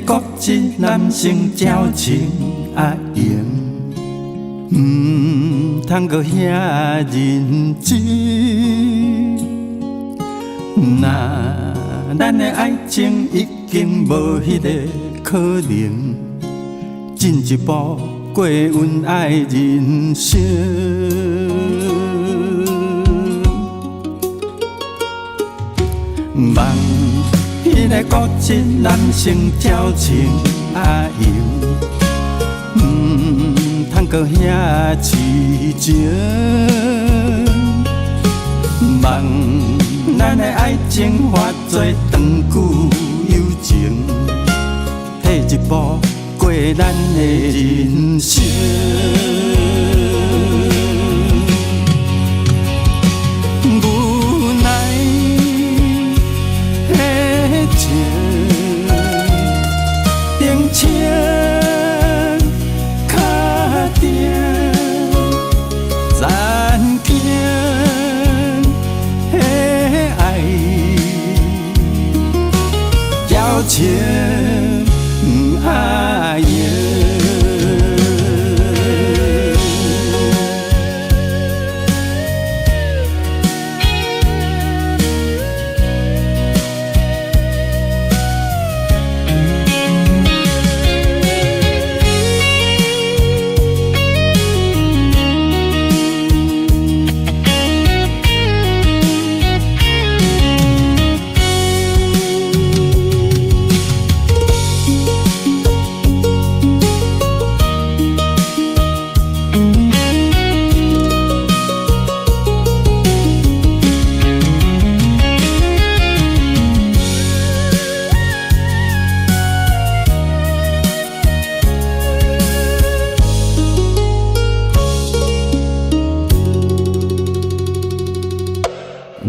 国一男性矫情啊言，通阁遐认真。若咱的爱情已经无迄个可能，进一步过阮爱人生。望迄个固执男性矫情啊用，通阁遐痴情。望咱的爱情化作长久友情，退一步过咱的人生。无奈的情，定情卡定，残惊的爱，矫情啊言。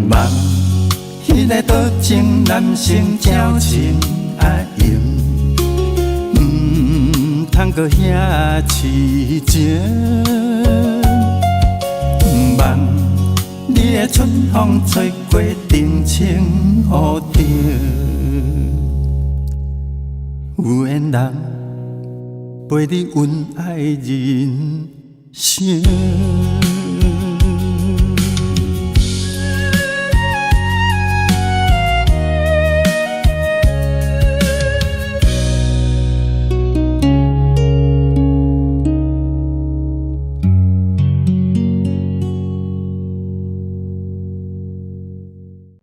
望迄个多情男性矫情啊用，通阁遐痴情。望你的春风吹过定情乌场，有缘人陪你阮爱人生。